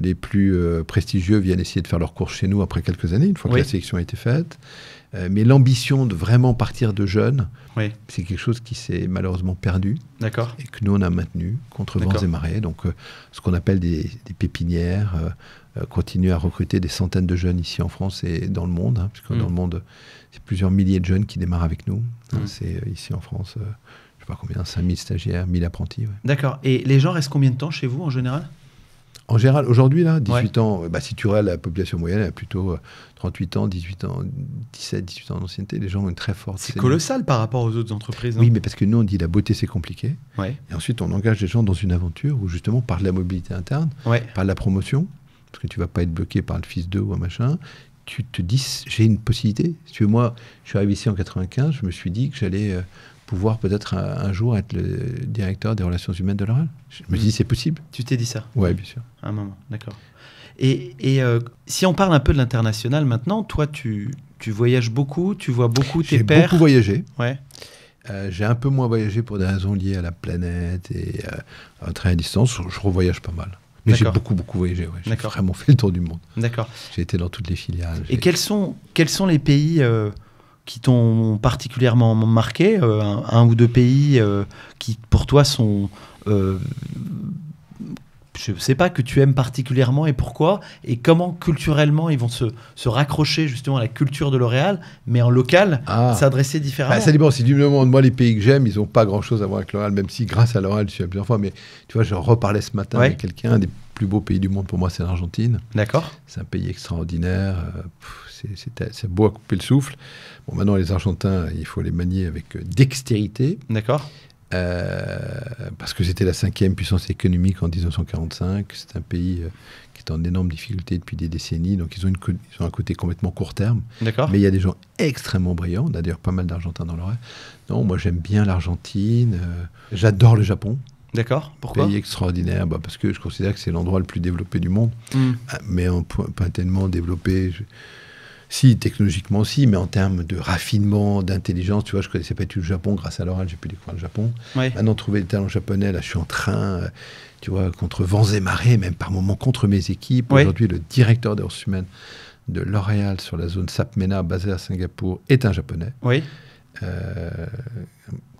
les plus prestigieux viennent essayer de faire leurs courses chez nous après quelques années, une fois que la sélection a été faite. Mais l'ambition de vraiment partir de jeunes, c'est quelque chose qui s'est malheureusement perdu. D'accord. Et que nous, on a maintenu contre vents et marées. Donc, ce qu'on appelle des pépinières, continuer à recruter des centaines de jeunes ici en France et dans le monde. Hein, puisque dans le monde, c'est plusieurs milliers de jeunes qui démarrent avec nous. C'est ici en France, je ne sais pas combien, 5000 stagiaires, 1000 apprentis. Ouais. D'accord. Et les gens restent combien de temps chez vous en général ? En général, aujourd'hui, là, 18 ans, si tu regardes la population moyenne, elle a plutôt 38 ans, 18 ans, 17, 18 ans d'ancienneté. Les gens ont une très forte... C'est colossal par rapport aux autres entreprises. Oui, mais parce que nous, on dit la beauté, c'est compliqué. Ouais. Et ensuite, on engage les gens dans une aventure où, justement, par de la mobilité interne, par de la promotion, parce que tu ne vas pas être bloqué par le fils d'eux ou un machin, tu te dis, j'ai une possibilité. Si tu veux, moi, je suis arrivé ici en 95, je me suis dit que j'allais... pouvoir peut-être un jour être le directeur des relations humaines de L'Oréal. Je me dis, c'est possible. Tu t'es dit ça ? Oui, bien sûr. À un moment, d'accord. Et si on parle un peu de l'international maintenant, toi, tu voyages beaucoup, tu vois beaucoup tes pairs. J'ai beaucoup voyagé. Ouais. J'ai un peu moins voyagé pour des raisons liées à la planète et à un train à distance. Je revoyage pas mal. Mais j'ai beaucoup voyagé. Ouais. J'ai vraiment fait le tour du monde. D'accord. J'ai été dans toutes les filiales. Et quels sont les pays... qui t'ont particulièrement marqué, un ou 2 pays qui, pour toi, sont... je ne sais pas, que tu aimes particulièrement et pourquoi, et comment, culturellement, ils vont se raccrocher, justement, à la culture de L'Oréal, mais en local, s'adresser différemment. Ça dépend. Si tu me demandes, moi, les pays que j'aime, ils n'ont pas grand-chose à voir avec L'Oréal, même si, grâce à L'Oréal, je suis allé plusieurs fois. Mais tu vois, je reparlais ce matin avec quelqu'un, un des plus beaux pays du monde, pour moi, c'est l'Argentine. D'accord. C'est un pays extraordinaire. C'est beau à couper le souffle. Bon, maintenant, les Argentins, il faut les manier avec dextérité. D'accord. Parce que c'était la 5e puissance économique en 1945. C'est un pays qui est en énorme difficulté depuis des décennies. Donc, ils ont un côté complètement court terme. D'accord. Mais il y a des gens extrêmement brillants. On a d'ailleurs pas mal d'Argentins dans l'oreille. Non, moi, j'aime bien l'Argentine. J'adore le Japon. D'accord. Pourquoi ? Pays extraordinaire. Parce que je considère que c'est l'endroit le plus développé du monde. Mais pas tellement développé... Si, technologiquement aussi, mais en termes de raffinement, d'intelligence, tu vois, je ne connaissais pas du tout le Japon. Grâce à L'Oréal, j'ai pu découvrir le Japon. Maintenant, trouver le talent japonais, là, je suis en train, tu vois, contre vents et marées, même par moments contre mes équipes. Aujourd'hui, le directeur des ressources humaines de L'Oréal sur la zone SAP-MENA, basé à Singapour, est un Japonais.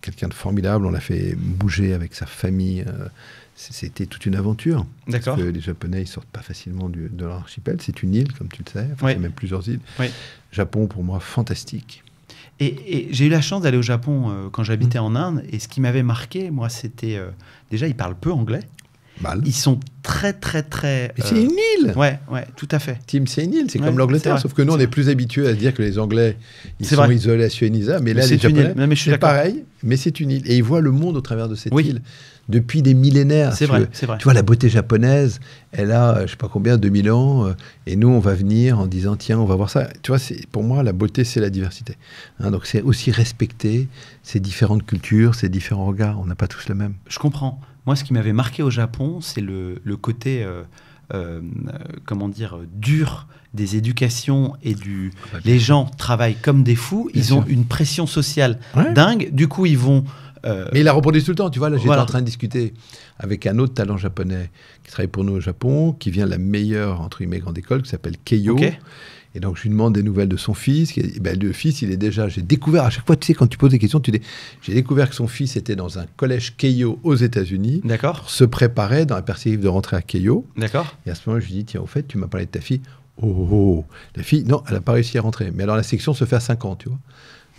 Quelqu'un de formidable. On l'a fait bouger avec sa famille. C'était toute une aventure. D'accord. Parce que les Japonais, ils sortent pas facilement de leur archipel. C'est une île, comme tu le sais. Enfin, c'est même plusieurs îles. Japon, pour moi, fantastique. Et j'ai eu la chance d'aller au Japon quand j'habitais en Inde. Et ce qui m'avait marqué, moi, c'était... déjà, ils parlent peu anglais. Mal. Ils sont très... Mais c'est une île. Ouais, tout à fait. Tim, c'est une île. C'est comme l'Angleterre. Sauf que nous, on est plus habitués à se dire que les Anglais, ils sont isolationnisants. Mais là, les Japonais, c'est pareil. Mais c'est une île. Et ils voient le monde au travers de cette île. Depuis des millénaires. C'est vrai. Tu vois, la beauté japonaise, elle a, je ne sais pas combien, 2000 ans. Et nous, on va venir en disant, tiens, on va voir ça. Tu vois, pour moi, la beauté, c'est la diversité. Donc, c'est aussi respecter ces différentes cultures, ces différents regards. On n'a pas tous le même. Je comprends. Moi, ce qui m'avait marqué au Japon, c'est le côté, comment dire, dur des éducations et du... Les gens travaillent comme des fous. Ils ont une pression sociale dingue. Du coup, ils vont... Mais il la reproduit tout le temps. Tu vois, là, j'étais en train de discuter avec un autre talent japonais qui travaille pour nous au Japon, qui vient de la meilleure, entre guillemets, grande école, qui s'appelle Keio. Et donc, je lui demande des nouvelles de son fils. Le fils, il est déjà... J'ai découvert, à chaque fois, tu sais, quand tu poses des questions, j'ai découvert que son fils était dans un collège Keio aux États-Unis. D'accord. Pour se préparer dans la perspective de rentrer à Keio. D'accord. Et à ce moment-là, je lui dis, tiens, au fait, tu m'as parlé de ta fille. La fille, non, elle n'a pas réussi à rentrer. Mais alors, la section se fait à 5 ans, tu vois.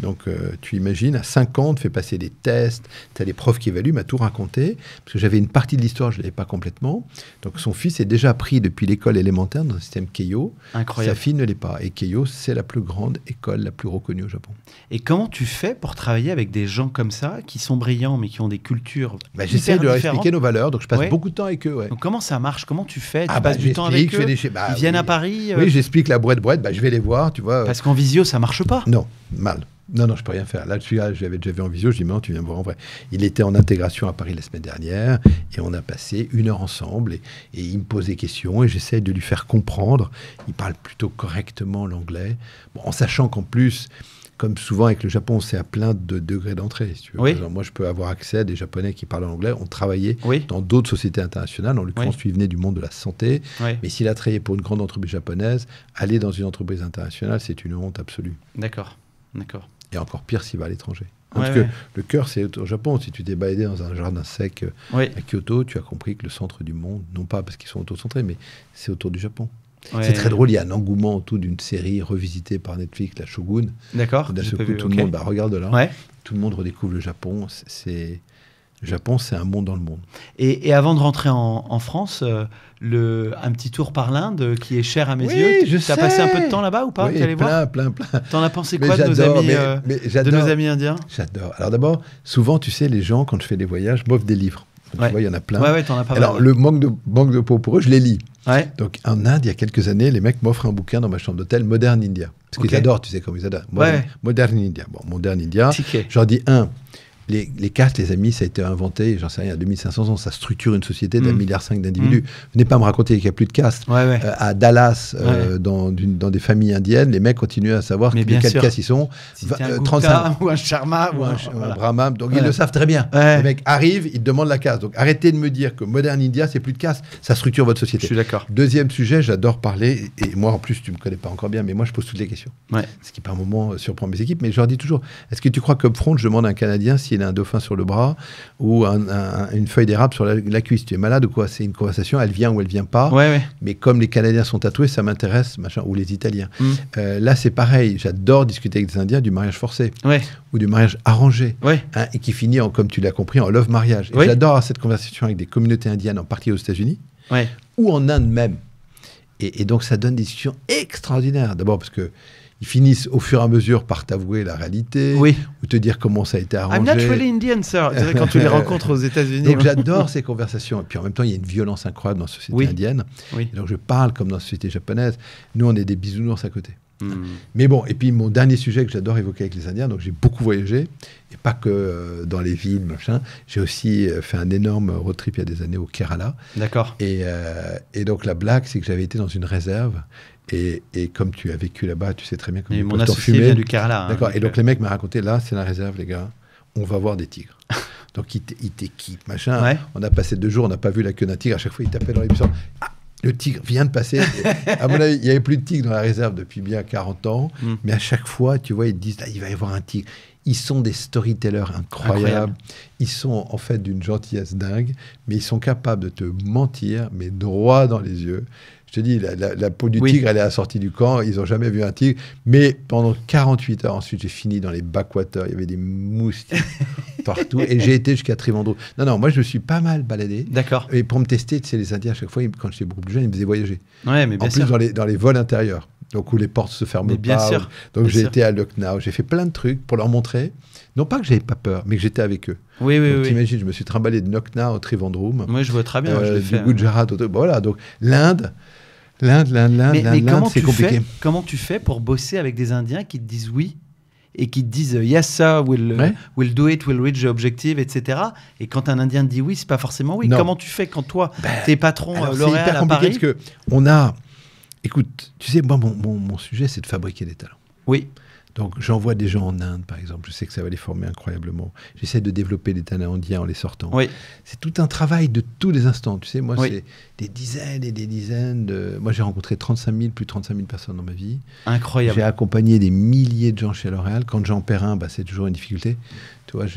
Donc, tu imagines, à 5 ans, on te fait passer des tests, tu as les profs qui évaluent, m'a tout raconté, parce que j'avais une partie de l'histoire, je ne l'avais pas complètement. Donc, son fils est déjà pris depuis l'école élémentaire dans un système Keio. Incroyable. Sa fille ne l'est pas. Et Keio, c'est la plus grande école, la plus reconnue au Japon. Et comment tu fais pour travailler avec des gens comme ça, qui sont brillants, mais qui ont des cultures J'essaie de leur expliquer nos valeurs, donc je passe Ouais. beaucoup de temps avec eux. Ouais. Donc comment ça marche? Comment tu fais? Tu Ah, passes du temps avec eux? Ils viennent à Paris? Oui, j'explique la brouette, je vais les voir, tu vois. Parce qu'en visio, ça marche pas. Non, mal. Non, je peux rien faire. Là, celui-là, je l'avais déjà vu en visio, je dis, mais non, tu viens me voir en vrai. Il était en intégration à Paris la semaine dernière, et on a passé 1 heure ensemble, et il me pose des questions, et j'essaie de lui faire comprendre. Il parle plutôt correctement l'anglais, bon, en sachant qu'en plus, comme souvent avec le Japon, c'est à plein de degrés d'entrée. Si tu veux. Oui. Par exemple, moi, je peux avoir accès à des Japonais qui parlent en anglais, ont travaillé Oui. dans d'autres sociétés internationales, en l'occurrence, Oui. lui venait du monde de la santé, Oui. mais s'il a travaillé pour une grande entreprise japonaise, aller dans une entreprise internationale, c'est une honte absolue. D'accord. Et encore pire s'il va à l'étranger. Ouais, Parce ouais. que le cœur, c'est au Japon. Si tu t'es baladé dans un jardin sec Oui. à Kyoto, tu as compris que le centre du monde, non pas parce qu'ils sont autocentrés, mais c'est autour du Japon. Ouais. C'est très drôle, il y a un engouement autour d'une série revisitée par Netflix, La Shogun. D'accord. D'un J'ai seul pas coup, vu, tout ok. le monde, regarde là, Ouais. tout le monde redécouvre le Japon. Le Japon, c'est un monde dans le monde. Et avant de rentrer en France, un petit tour par l'Inde qui est cher à mes Oui, yeux. je T'as sais. passé un peu de temps là-bas ou pas? Oui, T'es allé voir? plein. T'en as pensé Mais quoi de nos j'adore, amis, mais de j'adore. nos amis indiens? J'adore. Alors d'abord, souvent, tu sais, les gens, quand je fais des voyages, m'offrent des livres. Donc, Ouais. tu vois, il y en a plein. Ouais, t'en as pas Alors, mal. le manque de peau pour eux, je les lis. Ouais. Donc, en Inde, il y a quelques années, les mecs m'offrent un bouquin dans ma chambre d'hôtel, Modern India. Parce qu'ils Ok. adorent, tu sais, comme ils adorent. Ouais. Modern India. Bon, Modern India. Ticket. Je leur dis, les castes, les amis, ça a été inventé, j'en sais rien, il y a 2500 ans, ça structure une société d'1,5 milliard d'individus. Venez pas me raconter qu'il n'y a plus de castes. Ouais. À Dallas, Ouais. dans des familles indiennes, les mecs continuent à savoir Mais que bien quelles sûr. castes ils sont. Si t'es un 35 Gupta ou un Sharma ou un voilà. Brahman, donc Ouais. ils le savent très bien. Ouais. Les mecs arrivent, ils te demandent la caste. Donc arrêtez de me dire que Modern India, c'est plus de caste, ça structure votre Je société. suis d'accord. Deuxième sujet, j'adore parler, et moi en plus, tu me connais pas encore bien, mais moi je pose toutes les questions. Ouais. Ce qui par moment surprend mes équipes, mais je leur dis toujours, est-ce que tu crois qu'upfront, je demande à un Canadien s'il a un dauphin sur le bras ou une feuille d'érable sur la cuisse? Tu es malade ou quoi? C'est une conversation, elle vient ou elle vient pas. Ouais. Mais comme les Canadiens sont tatoués, ça m'intéresse, machin, ou les Italiens. Mm. Là, c'est pareil. J'adore discuter avec des Indiens du mariage forcé Ouais. ou du mariage arrangé, Ouais. hein, et qui finit, comme tu l'as compris, en love mariage. Et Oui. j'adore avoir cette conversation avec des communautés indiennes, en partie aux États-Unis Ouais. ou en Inde même. Et donc, ça donne des discussions extraordinaires. D'abord parce que ils finissent au fur et à mesure par t'avouer la réalité, Oui. ou te dire comment ça a été arrangé. I'm not really Indian, sir. C'est vrai, quand tu les rencontres aux États-Unis. Donc j'adore ces conversations. Et puis en même temps, il y a une violence incroyable dans la société Oui. indienne. Oui. Et donc je parle comme dans la société japonaise. Nous, on est des bisounours à côté. Hmm. Mais bon, et puis mon dernier sujet que j'adore évoquer avec les Indiens, donc j'ai beaucoup voyagé, et pas que dans les villes, machin. J'ai aussi fait un énorme road trip il y a des années au Kerala. D'accord. Et donc la blague, c'est que j'avais été dans une réserve. Et comme tu as vécu là-bas, tu sais très bien comment Mais ils mon peuvent associé t'enfumer. vient du Kerala. hein, D'accord. Et donc les mecs m'ont raconté, là, c'est la réserve, les gars. On va voir des tigres. Donc ils t'équipent, machin. Ouais. On a passé 2 jours, on n'a pas vu la queue d'un tigre. À chaque fois, ils tapaient dans les buissons. Ah, le tigre vient de passer. Et, à mon avis, il n'y avait plus de tigre dans la réserve depuis bien 40 ans. Mm. Mais à chaque fois, tu vois, ils te disent, là, il va y avoir un tigre. Ils sont des storytellers incroyables. Incroyable. Ils sont en fait d'une gentillesse dingue, mais ils sont capables de te mentir, mais droit dans les yeux. Je te dis, la peau du Oui. tigre, elle est à la sortie du camp. Ils n'ont jamais vu un tigre. Mais pendant 48 heures, ensuite, j'ai fini dans les backwaters. Il y avait des moustiques partout. Et j'ai été jusqu'à Trivandrum. Non, moi, je me suis pas mal baladé. D'accord. Et pour me tester, tu sais, les Indiens, à chaque fois, quand j'étais beaucoup plus jeune, ils me faisaient voyager. Ouais, mais En bien plus, sûr. dans les vols intérieurs. Donc, où les portes se ferment Mais bien pas. sûr. Donc, Bien j'ai sûr. été à Lucknow. J'ai fait plein de trucs pour leur montrer. Non pas que j'avais pas peur, mais que j'étais avec eux. Oui. Donc, t'imagines, je me suis trimballé de Lucknow au Trivandrum. Moi, je vois très bien. je l'ai Du fait. Gujarat. Voilà. Donc, l'Inde, Mais c'est compliqué. comment tu fais pour bosser avec des Indiens qui te disent oui et qui te disent yes sir, Ouais. we'll do it, we'll reach the objective, etc. Et quand un Indien te dit oui, c'est pas forcément oui. Non. Comment tu fais quand toi, t'es patron Alors, c'est L'Oréal hyper à compliqué Paris? parce que on a... Écoute, tu sais, moi, mon sujet, c'est de fabriquer des talents. Oui. Donc, j'envoie des gens en Inde, par exemple. Je sais que ça va les former incroyablement. J'essaie de développer des talents indiens en les sortant. Oui. C'est tout un travail de tous les instants. Tu sais, moi, Oui. c'est des dizaines et des dizaines de... Moi, j'ai rencontré plus de 35 000 personnes dans ma vie. Incroyable. J'ai accompagné des milliers de gens chez L'Oréal. Quand j'en perds un, c'est toujours une difficulté. Tu vois,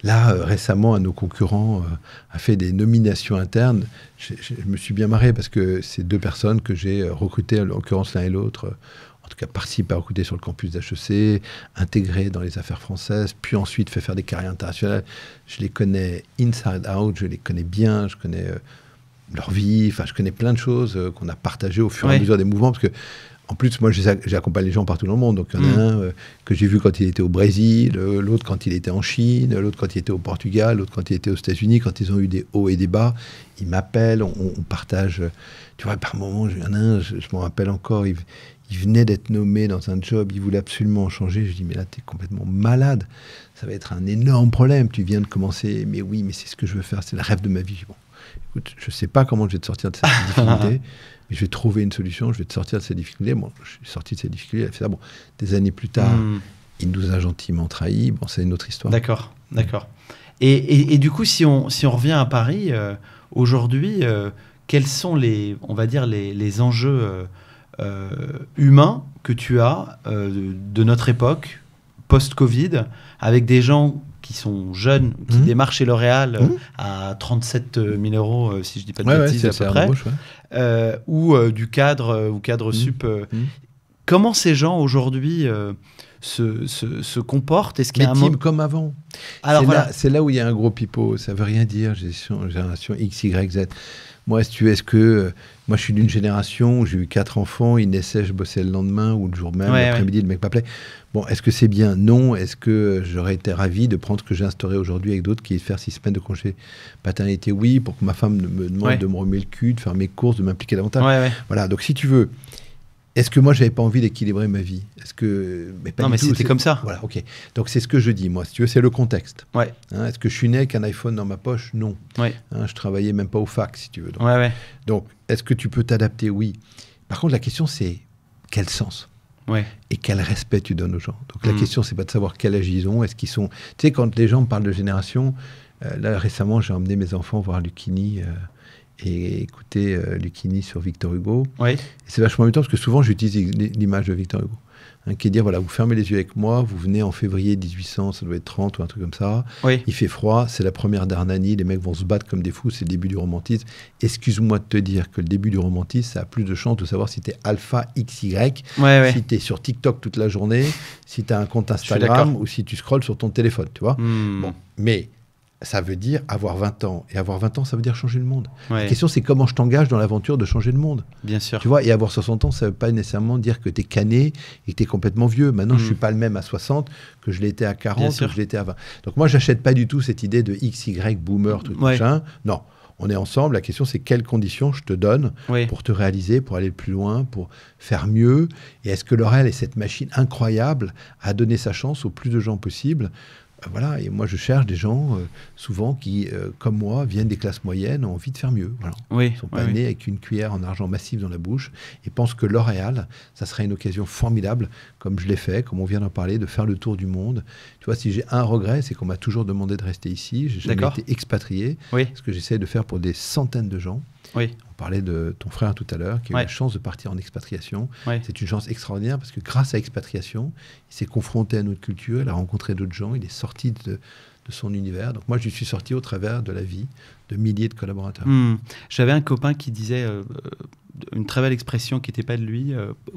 Là, récemment, un de nos concurrents a fait des nominations internes. Je me suis bien marré parce que c'est 2 personnes que j'ai recrutées, en l'occurrence l'un et l'autre, en tout cas participer à recruter sur le campus d'HEC, intégrer dans les affaires françaises, puis ensuite faire des carrières internationales. Je les connais inside out, je les connais bien, je connais leur vie, enfin je connais plein de choses qu'on a partagées au fur et à mesure des mouvements, parce que en plus, moi, j'accompagne les gens partout dans le monde. Donc, il y en a un que j'ai vu quand il était au Brésil, l'autre quand il était en Chine, l'autre quand il était au Portugal, l'autre quand il était aux États-Unis, quand ils ont eu des hauts et des bas. Ils m'appellent, on partage. Tu vois, par moments, il y en a un, je m'en rappelle encore, il venait d'être nommé dans un job, il voulait absolument changer. Je dis, mais là, tu es complètement malade. Ça va être un énorme problème. Tu viens de commencer. Mais oui, mais c'est ce que je veux faire. C'est le rêve de ma vie. Bon, écoute, je ne sais pas comment je vais te sortir de cette difficulté. Mais je vais trouver une solution, je vais te sortir de ces difficultés. Bon, je suis sorti de ces difficultés, elle a fait ça. Bon, des années plus tard, il nous a gentiment trahis. Bon, c'est une autre histoire. D'accord. Et du coup, si on revient à Paris, aujourd'hui, quels sont on va dire, les enjeux humains que tu as de notre époque, post-Covid, avec des gens qui sont jeunes, qui démarrent chez L'Oréal à 37 000 euros, si je ne dis pas de bêtises, à peu près, ou du cadre ou cadre sup. Comment ces gens aujourd'hui se comportent? Est-ce qu'il y a team comme avant. Alors, c'est là où il y a un gros pipeau. Ça ne veut rien dire, génération X, Y, Z. Moi, si tu veux, moi, je suis d'une génération où j'ai eu 4 enfants, ils naissaient, je bossais le lendemain ou le jour même, l'après-midi, le mec m'appelait. Bon, est-ce que c'est bien? Non. Est-ce que j'aurais été ravi de prendre ce que j'ai instauré aujourd'hui avec d'autres, qui est de faire 6 semaines de congé paternité? Oui, pour que ma femme me demande de me remuer le cul, de faire mes courses, de m'impliquer davantage. Voilà, donc si tu veux, est-ce que moi, j'avais pas envie d'équilibrer ma vie? Est-ce que... mais c'était comme ça. Voilà, ok. Donc c'est ce que je dis, moi. Si tu veux, c'est le contexte. Est-ce que je suis né avec un iPhone dans ma poche? Non. Je travaillais même pas au fac, si tu veux. Donc est-ce que tu peux t'adapter? Oui. Par contre, la question, c'est quel sens? Et quel respect tu donnes aux gens? Donc la question, c'est pas de savoir quel âge ils ont. Est-ce qu'ils sont... Tu sais, quand les gens me parlent de génération, là, récemment, j'ai emmené mes enfants voir Lucchini... et écouter Lucchini sur Victor Hugo. Et c'est vachement amusant parce que souvent j'utilise l'image de Victor Hugo, qui est de dire, voilà, vous fermez les yeux avec moi, vous venez en février 1800, ça doit être 30 ou un truc comme ça, il fait froid, c'est la première d'Hernani, les mecs vont se battre comme des fous, c'est le début du romantisme. Excuse-moi de te dire que le début du romantisme, ça a plus de chance de savoir si t'es alpha XY, si t'es sur TikTok toute la journée, si t'as un compte Instagram ou si tu scrolles sur ton téléphone, tu vois. Bon, mais... ça veut dire avoir 20 ans. Et avoir 20 ans, ça veut dire changer le monde. La question, c'est comment je t'engage dans l'aventure de changer le monde. Bien sûr. Tu vois, et avoir 60 ans, ça ne veut pas nécessairement dire que tu es cané et que tu es complètement vieux. Maintenant, je ne suis pas le même à 60 que je l'étais à 40 ou que je l'étais à 20. Donc moi, je n'achète pas du tout cette idée de XY, boomer, tout machin. Non. On est ensemble. La question, c'est quelles conditions je te donne pour te réaliser, pour aller plus loin, pour faire mieux. Et est-ce que L'Oréal est cette machine incroyable à donner sa chance au plus de gens possible? Voilà, et moi je cherche des gens souvent qui, comme moi, viennent des classes moyennes, ont envie de faire mieux. Voilà. Ils ne sont pas nés avec une cuillère en argent massif dans la bouche et pensent que L'Oréal, ça serait une occasion formidable, comme je l'ai fait, comme on vient d'en parler, de faire le tour du monde. Tu vois, si j'ai un regret, c'est qu'on m'a toujours demandé de rester ici. J'ai jamais été expatrié. Ce que j'essaie de faire pour des centaines de gens. On parlait de ton frère tout à l'heure, qui a eu la chance de partir en expatriation. C'est une chance extraordinaire parce que grâce à l'expatriation, il s'est confronté à notre culture, il a rencontré d'autres gens, il est sorti de son univers. Donc moi, je suis sorti au travers de la vie de milliers de collaborateurs. J'avais un copain qui disait une très belle expression qui n'était pas de lui,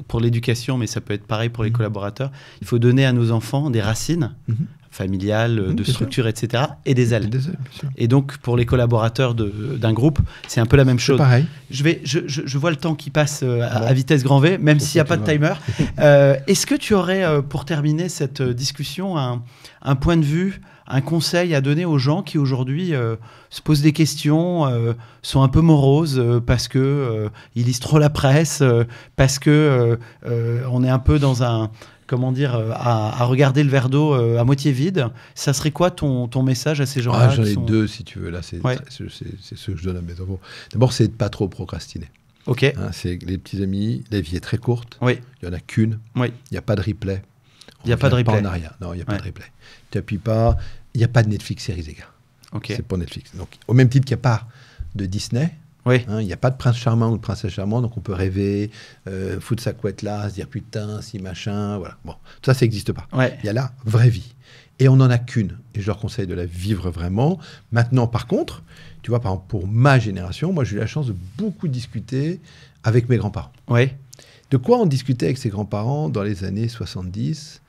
pour l'éducation, mais ça peut être pareil pour les collaborateurs. Il faut donner à nos enfants des racines familiales, de structure, etc., et des ailes. Et donc, pour les collaborateurs d'un groupe, c'est un peu la même chose. Pareil. Je vois le temps qui passe à vitesse grand V, même s'il n'y a pas de timer. Est-ce que tu aurais, pour terminer cette discussion, un point de vue, un conseil à donner aux gens qui aujourd'hui se posent des questions, sont un peu moroses parce que ils lisent trop la presse, parce que on est un peu dans un... comment dire, à regarder le verre d'eau à moitié vide. Ça serait quoi ton message à ces gens-là? J'en ai deux, si tu veux. Là, c'est ce que je donne à mes enfants. D'abord, c'est de ne pas trop procrastiner. C'est les petits amis, la vie est très courte. Il n'y en a qu'une. Il n'y a pas de replay. Il n'y a pas de replay. En arrière. Non, il n'y a pas de replay. Tu n'appuies pas. Il n'y a pas de Netflix séries, les gars. C'est pour Netflix. Donc, au même titre qu'il n'y a pas de Disney, il n'y a pas de prince charmant ou de princesse charmante, donc on peut rêver, foutre sa couette là, se dire putain, si machin, voilà. Bon, tout ça n'existe pas. Il y a la vraie vie. Et on n'en a qu'une. Et je leur conseille de la vivre vraiment. Maintenant, par contre, tu vois, par exemple, pour ma génération, moi, j'ai eu la chance de beaucoup discuter avec mes grands-parents. De quoi on discutait avec ses grands-parents dans les années 70,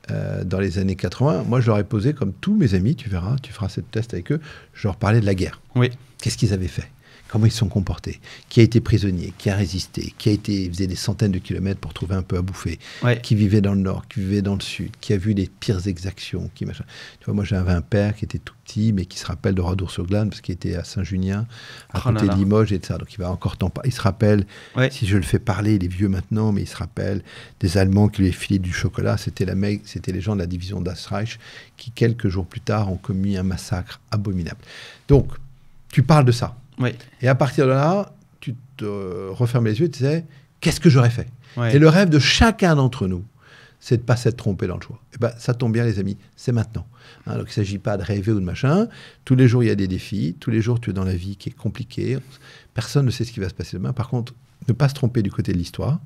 dans les années 80? Moi, je leur ai posé, comme tous mes amis, tu verras, tu feras cette test avec eux, je leur parlais de la guerre. Oui. Qu'est-ce qu'ils avaient fait? Comment ils se sont comportés? Qui a été prisonnier? Qui a résisté? Qui faisait des centaines de kilomètres pour trouver un peu à bouffer? Ouais. Qui vivait dans le nord? Qui vivait dans le sud? Qui a vu les pires exactions? Tu vois, moi, j'avais un père qui était tout petit, mais qui se rappelle de Radour-sur-Glane, parce qu'il était à Saint-Junien, à côté de Limoges, et de ça. Donc, il va encore il se rappelle, si je le fais parler, il est vieux maintenant, mais il se rappelle des Allemands qui lui avaient filé du chocolat. C'était les gens de la division d'Astreich qui, quelques jours plus tard, ont commis un massacre abominable. Donc, tu parles de ça. Oui. Et à partir de là, tu te refermes les yeux et tu disais, qu'est-ce que j'aurais fait? Ouais. Et le rêve de chacun d'entre nous, c'est de ne pas s'être trompé dans le choix. Et ben, ça tombe bien, les amis, c'est maintenant. Donc, il ne s'agit pas de rêver ou de machin. Tous les jours, il y a des défis. Tous les jours, tu es dans la vie qui est compliquée. Personne ne sait ce qui va se passer demain. Par contre, ne pas se tromper du côté de l'histoire,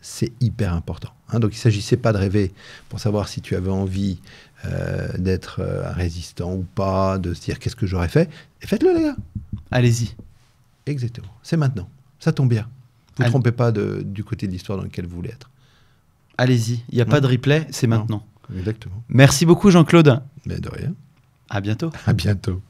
c'est hyper important. Donc, il ne s'agissait pas de rêver pour savoir si tu avais envie d'être un résistant ou pas, de se dire qu'est-ce que j'aurais fait. Et faites-le, les gars. Allez-y. Exactement. C'est maintenant. Ça tombe bien. Vous ne trompez pas du côté de l'histoire dans lequel vous voulez être. Allez-y. Il n'y a pas de replay, c'est maintenant. Exactement. Merci beaucoup, Jean-Claude. Mais de rien. À bientôt. À bientôt.